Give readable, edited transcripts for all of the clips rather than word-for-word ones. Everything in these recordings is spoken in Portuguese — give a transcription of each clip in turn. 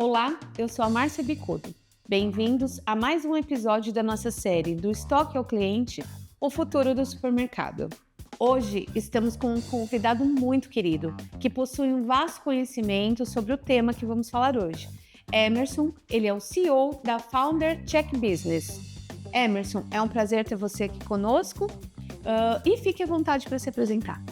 Olá, eu sou a Márcia Bicudo. Bem-vindos a mais um episódio da nossa série Do Estoque ao Cliente, o futuro do supermercado. Hoje estamos com um convidado muito querido, que possui um vasto conhecimento sobre o tema que vamos falar hoje. Emerson, ele é o CEO da Founder Check Business. Emerson, é um prazer ter você aqui conosco e fique à vontade para se apresentar.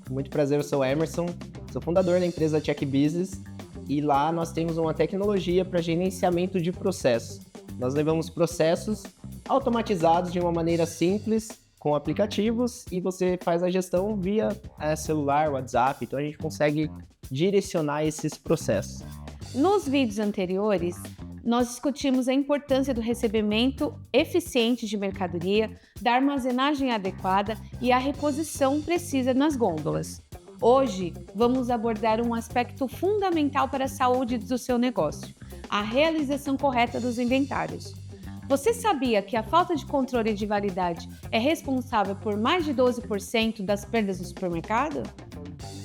Muito prazer, eu sou o Emerson, sou fundador da empresa Check Business e lá nós temos uma tecnologia para gerenciamento de processos. Nós levamos processos automatizados de uma maneira simples, com aplicativos, e você faz a gestão via celular, WhatsApp, então a gente consegue direcionar esses processos. Nos vídeos anteriores, nós discutimos a importância do recebimento eficiente de mercadoria, da armazenagem adequada e a reposição precisa nas gôndolas. Hoje, vamos abordar um aspecto fundamental para a saúde do seu negócio: a realização correta dos inventários. Você sabia que a falta de controle de validade é responsável por mais de 12% das perdas do supermercado?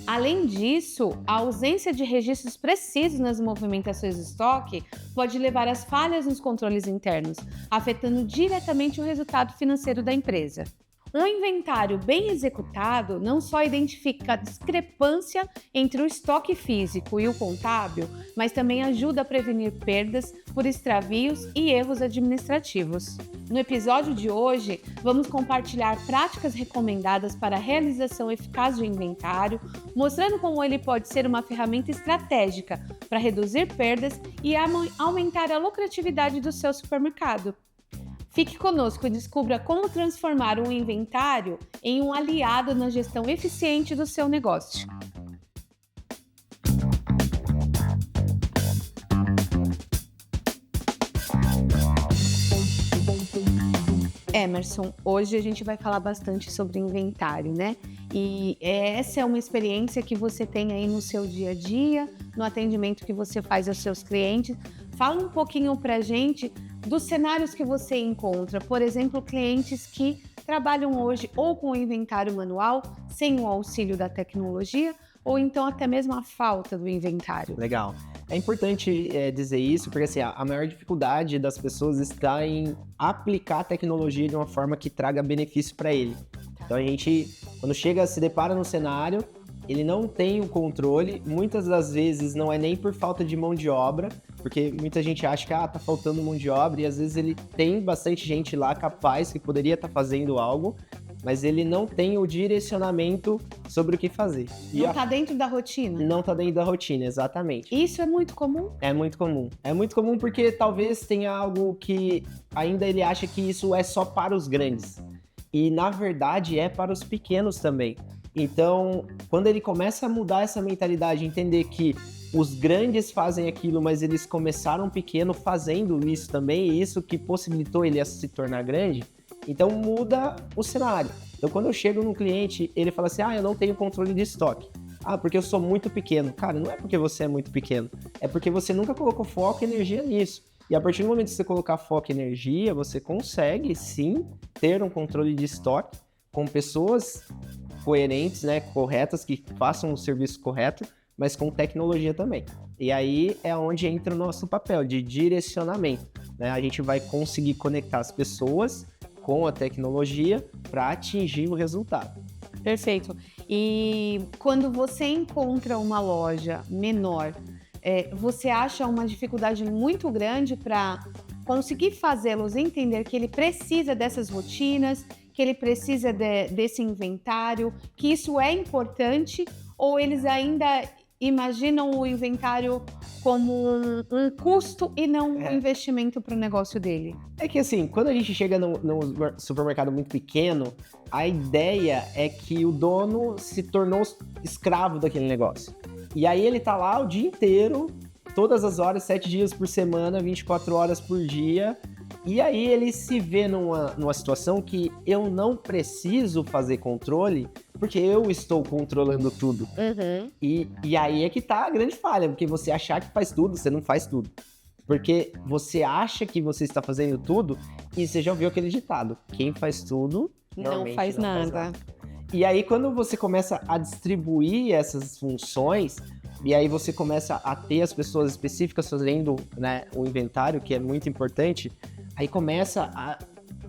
Além disso, a ausência de registros precisos nas movimentações de estoque pode levar às falhas nos controles internos, afetando diretamente o resultado financeiro da empresa. Um inventário bem executado não só identifica a discrepância entre o estoque físico e o contábil, mas também ajuda a prevenir perdas por extravios e erros administrativos. No episódio de hoje, vamos compartilhar práticas recomendadas para a realização eficaz do inventário, mostrando como ele pode ser uma ferramenta estratégica para reduzir perdas e aumentar a lucratividade do seu supermercado. Fique conosco e descubra como transformar um inventário em um aliado na gestão eficiente do seu negócio. Emerson, hoje a gente vai falar bastante sobre inventário, né? E essa é uma experiência que você tem aí no seu dia a dia, no atendimento que você faz aos seus clientes. Fala um pouquinho pra gente dos cenários que você encontra, por exemplo, clientes que trabalham hoje ou com o inventário manual, sem o auxílio da tecnologia, ou então até mesmo a falta do inventário. Legal. É importante dizer isso, porque assim, a maior dificuldade das pessoas está em aplicar a tecnologia de uma forma que traga benefício para ele. Então a gente, quando se depara no cenário, ele não tem o controle, muitas das vezes não é nem por falta de mão de obra, porque muita gente acha que tá faltando mão de obra, e às vezes ele tem bastante gente lá capaz, que poderia estar fazendo algo, mas ele não tem o direcionamento sobre o que fazer. Não está dentro da rotina? Não está dentro da rotina, exatamente. Isso é muito comum? É muito comum. É muito comum porque talvez tenha algo que ainda ele acha que isso é só para os grandes. E na verdade é para os pequenos também. Então, quando ele começa a mudar essa mentalidade, entender que os grandes fazem aquilo, mas eles começaram pequeno fazendo isso também, e isso que possibilitou ele a se tornar grande, então muda o cenário. Então, quando eu chego num cliente, ele fala assim, eu não tenho controle de estoque. Porque eu sou muito pequeno. Cara, não é porque você é muito pequeno, é porque você nunca colocou foco e energia nisso. E a partir do momento que você colocar foco e energia, você consegue, sim, ter um controle de estoque com pessoas coerentes, né, corretas, que façam o serviço correto, mas com tecnologia também. E aí é onde entra o nosso papel de direcionamento, né? A gente vai conseguir conectar as pessoas com a tecnologia para atingir o resultado. Perfeito. E quando você encontra uma loja menor, você acha uma dificuldade muito grande para conseguir fazê-los entender que ele precisa dessas rotinas, que ele precisa desse inventário, que isso é importante, ou eles ainda imaginam o inventário como um custo e não um investimento para o negócio dele? É que assim, quando a gente chega num supermercado muito pequeno, a ideia é que o dono se tornou escravo daquele negócio. E aí ele tá lá o dia inteiro, todas as horas, 7 dias por semana, 24 horas por dia. E aí ele se vê numa situação que eu não preciso fazer controle, porque eu estou controlando tudo. Uhum. E aí é que tá a grande falha, porque você achar que faz tudo, você não faz tudo. Porque você acha que você está fazendo tudo, e você já ouviu aquele ditado, quem faz tudo, não faz nada. E aí, quando você começa a distribuir essas funções, e aí você começa a ter as pessoas específicas fazendo, né, o inventário, que é muito importante, aí começa a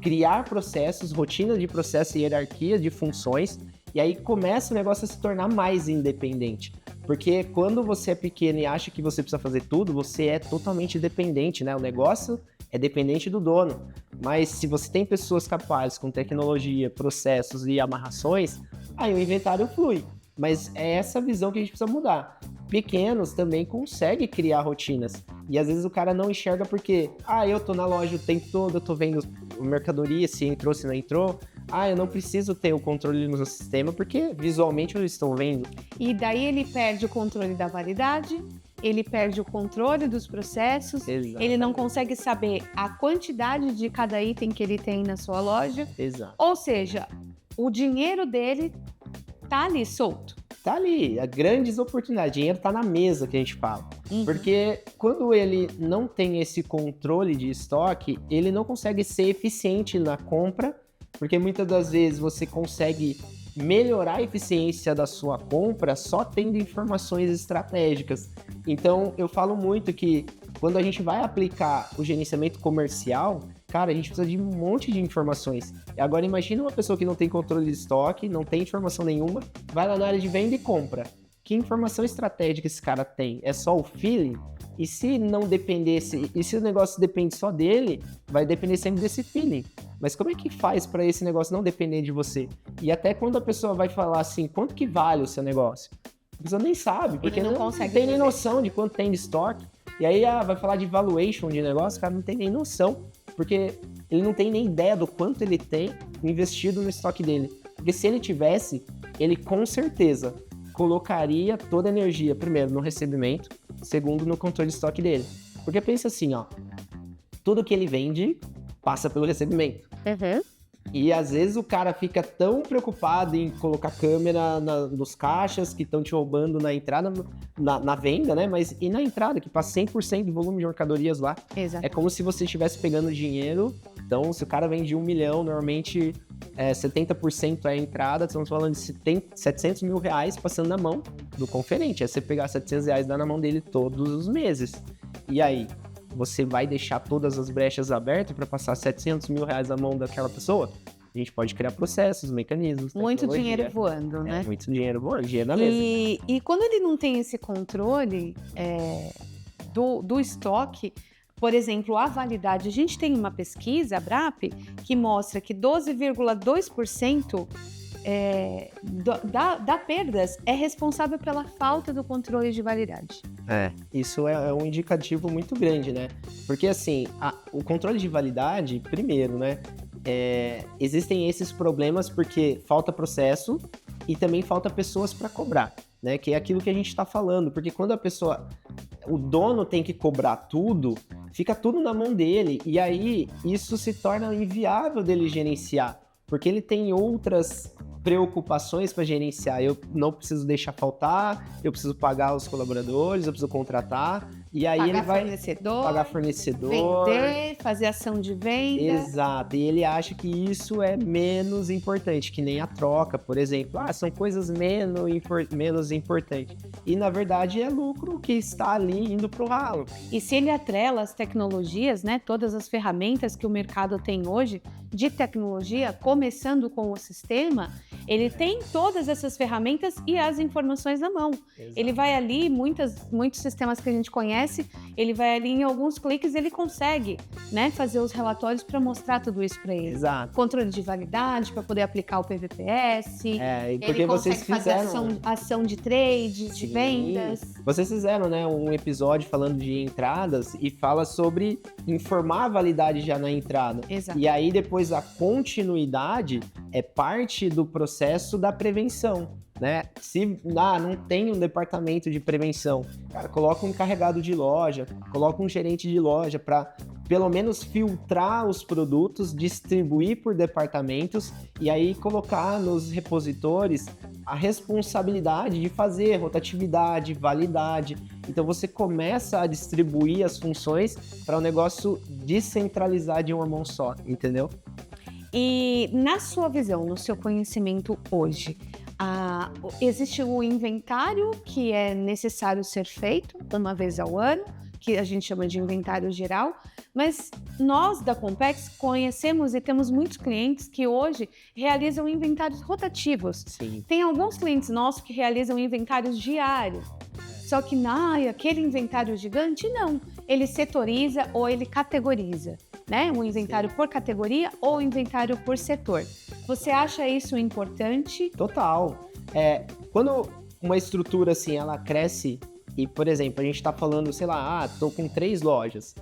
criar processos, rotina de processo e hierarquia de funções, e aí começa o negócio a se tornar mais independente. Porque quando você é pequeno e acha que você precisa fazer tudo, você é totalmente dependente, né? O negócio é dependente do dono. Mas se você tem pessoas capazes com tecnologia, processos e amarrações, aí o inventário flui. Mas é essa visão que a gente precisa mudar. Pequenos também conseguem criar rotinas. E às vezes o cara não enxerga porque, eu tô na loja o tempo todo, eu tô vendo a mercadoria, se entrou, se não entrou. Eu não preciso ter o controle no sistema porque visualmente eu estou vendo. E daí ele perde o controle da validade, ele perde o controle dos processos, Exato. Ele não consegue saber a quantidade de cada item que ele tem na sua loja. Exato. Ou seja, o dinheiro dele tá ali solto. Tá ali, grandes oportunidades, dinheiro tá na mesa que a gente fala. Uhum. Porque quando ele não tem esse controle de estoque, ele não consegue ser eficiente na compra, porque muitas das vezes você consegue melhorar a eficiência da sua compra só tendo informações estratégicas. Então, eu falo muito que quando a gente vai aplicar o gerenciamento comercial, cara, a gente precisa de um monte de informações. Agora, imagina uma pessoa que não tem controle de estoque, não tem informação nenhuma, vai lá na área de venda e compra. Que informação estratégica esse cara tem? É só o feeling? E se não dependesse, e se o negócio depende só dele, vai depender sempre desse feeling. Mas como é que faz para esse negócio não depender de você? E até quando a pessoa vai falar assim, quanto que vale o seu negócio? A pessoa nem sabe, porque não tem nem noção de quanto tem de estoque. E aí vai falar de valuation de negócio, o cara não tem nem noção, porque ele não tem nem ideia do quanto ele tem investido no estoque dele. Porque se ele tivesse, ele com certeza colocaria toda a energia, primeiro, no recebimento, segundo, no controle de estoque dele. Porque pensa assim, tudo que ele vende passa pelo recebimento. Uhum. E às vezes o cara fica tão preocupado em colocar câmera nos caixas que estão te roubando na entrada, na venda, né? Mas e na entrada, que passa 100% do volume de mercadorias lá. Exato. É como se você estivesse pegando dinheiro. Então, se o cara vende 1 milhão, normalmente 70% é a entrada. Estamos falando de 700 mil reais passando na mão do conferente. É você pegar 700 reais e dar na mão dele todos os meses. E aí? Você vai deixar todas as brechas abertas para passar 700 mil reais na mão daquela pessoa? A gente pode criar processos, mecanismos, muito dinheiro voando, né? Muito dinheiro voando, dinheiro na mesa. E quando ele não tem esse controle do estoque, por exemplo, a validade, a gente tem uma pesquisa, a BRAP, que mostra que 12,2% da perdas é responsável pela falta do controle de validade. Isso é um indicativo muito grande, né? Porque assim, o controle de validade, primeiro, né? Existem esses problemas porque falta processo e também falta pessoas para cobrar, né? Que é aquilo que a gente está falando, porque quando o dono tem que cobrar tudo, fica tudo na mão dele, e aí isso se torna inviável dele gerenciar, porque ele tem outras preocupações para gerenciar. Eu não preciso deixar faltar, eu preciso pagar os colaboradores, eu preciso contratar, e aí ele vai pagar fornecedor, vender, fazer ação de venda. Exato, e ele acha que isso é menos importante, que nem a troca, por exemplo. São coisas menos importantes. E na verdade é lucro que está ali indo pro ralo. E se ele atrela as tecnologias, né, todas as ferramentas que o mercado tem hoje de tecnologia, começando com o sistema, ele tem todas essas ferramentas e as informações na mão. Exato. Ele vai ali, muitos sistemas que a gente conhece, ele vai ali em alguns cliques, ele consegue, né, fazer os relatórios para mostrar tudo isso para ele. Exato. Controle de validade para poder aplicar o PVPS. Porque vocês fizeram ação de trade, de vendas. Vocês fizeram, né, um episódio falando de entradas e fala sobre informar a validade já na entrada. Exato. E aí depois a continuidade é parte do processo da prevenção, né? Se não tem um departamento de prevenção, cara, coloca um encarregado de loja, coloca um gerente de loja para pelo menos filtrar os produtos, distribuir por departamentos e aí colocar nos repositores a responsabilidade de fazer rotatividade, validade. Então você começa a distribuir as funções para o negócio descentralizar de uma mão só, entendeu? E na sua visão, no seu conhecimento hoje, Existe o inventário que é necessário ser feito uma vez ao ano, que a gente chama de inventário geral, mas nós da Compex conhecemos e temos muitos clientes que hoje realizam inventários rotativos. Sim. Tem alguns clientes nossos que realizam inventários diários, só que aquele inventário gigante, não. Ele setoriza ou ele categoriza, né? Um inventário por categoria ou inventário por setor. Você acha isso importante? Total. Quando uma estrutura assim, ela cresce e, por exemplo, a gente tá falando, sei lá, tô com 3 lojas.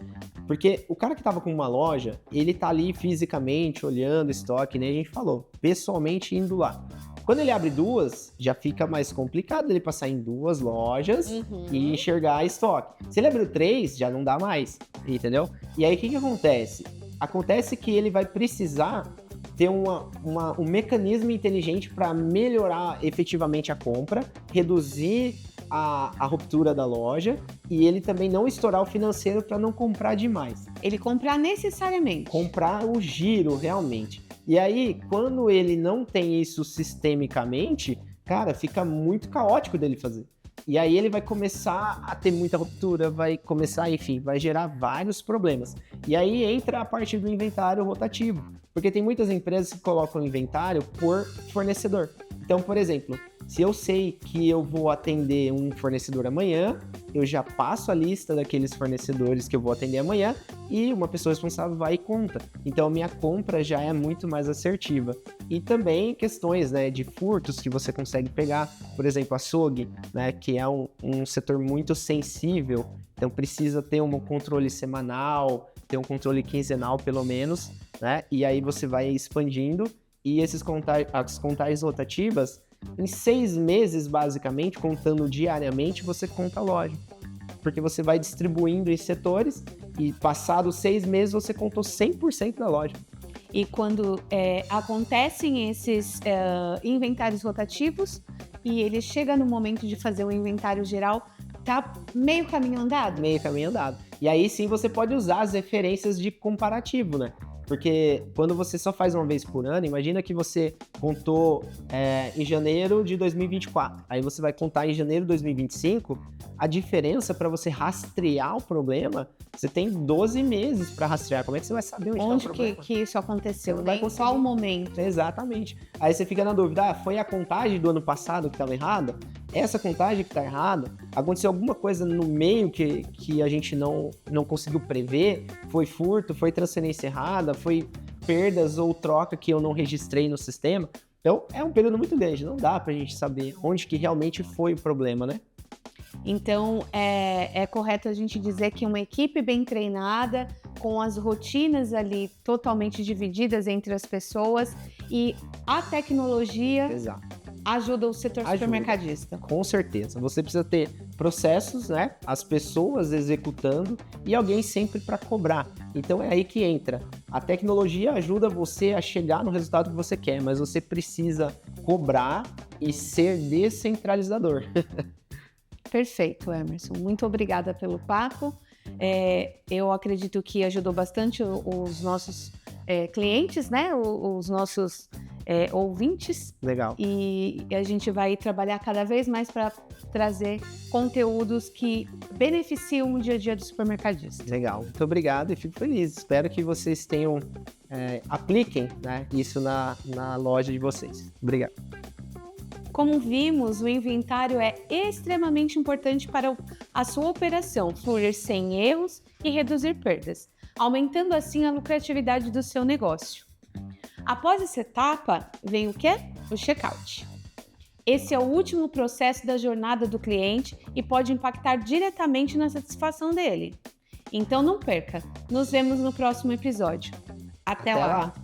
Porque o cara que tava com uma loja, ele tá ali fisicamente olhando estoque, né? A gente falou, pessoalmente indo lá. Quando ele abre 2, já fica mais complicado ele passar em 2 lojas e enxergar estoque. Se ele abriu 3, já não dá mais, entendeu? E aí, o que acontece? Acontece que ele vai precisar ter um mecanismo inteligente para melhorar efetivamente a compra, reduzir a ruptura da loja e ele também não estourar o financeiro para não comprar demais. Ele comprar necessariamente. Comprar o giro, realmente. E aí, quando ele não tem isso sistemicamente, cara, fica muito caótico dele fazer. E aí ele vai começar a ter muita ruptura, vai começar, enfim, vai gerar vários problemas. E aí entra a parte do inventário rotativo, porque tem muitas empresas que colocam inventário por fornecedor. Então, por exemplo, se eu sei que eu vou atender um fornecedor amanhã, eu já passo a lista daqueles fornecedores que eu vou atender amanhã e uma pessoa responsável vai e conta. Então, a minha compra já é muito mais assertiva. E também questões, né, de furtos que você consegue pegar, por exemplo, açougue, né, que é um setor muito sensível, então precisa ter um controle semanal, ter um controle quinzenal pelo menos, né, e aí você vai expandindo e as contagens rotativas, em 6 meses, basicamente, contando diariamente, você conta a loja. Porque você vai distribuindo em setores e passados 6 meses você contou 100% da loja. E quando acontecem esses inventários rotativos e ele chega no momento de fazer o inventário geral, tá meio caminho andado? Meio caminho andado. E aí sim você pode usar as referências de comparativo, né? Porque quando você só faz uma vez por ano, imagina que você contou em janeiro de 2024. Aí você vai contar em janeiro de 2025. A diferença para você rastrear o problema, você tem 12 meses para rastrear. Como é que você vai saber onde está o problema? Que isso aconteceu, né? Em qual momento? Exatamente. Aí você fica na dúvida, foi a contagem do ano passado que estava errada? Essa contagem que está errada? Aconteceu alguma coisa no meio que a gente não conseguiu prever? Foi furto? Foi transferência errada? Foi perdas ou troca que eu não registrei no sistema? Então, é um período muito grande. Não dá pra gente saber onde que realmente foi o problema, né? Então, é correto a gente dizer que uma equipe bem treinada, com as rotinas ali totalmente divididas entre as pessoas e a tecnologia ajuda o setor supermercadista. Com certeza. Você precisa ter processos, né? As pessoas executando e alguém sempre para cobrar. Então é aí que entra. A tecnologia ajuda você a chegar no resultado que você quer, mas você precisa cobrar e ser descentralizador. Perfeito, Emerson. Muito obrigada pelo papo. Eu acredito que ajudou bastante os nossos clientes, né? Os nossos ouvintes. Legal. E a gente vai trabalhar cada vez mais para trazer conteúdos que beneficiam o dia a dia do supermercadista. Legal. Muito obrigado e fico feliz. Espero que vocês apliquem, né, isso na loja de vocês. Obrigado. Como vimos, o inventário é extremamente importante para a sua operação fluir sem erros e reduzir perdas, aumentando assim a lucratividade do seu negócio. Após essa etapa, vem o quê? O checkout. Esse é o último processo da jornada do cliente e pode impactar diretamente na satisfação dele. Então não perca, nos vemos no próximo episódio. Até lá!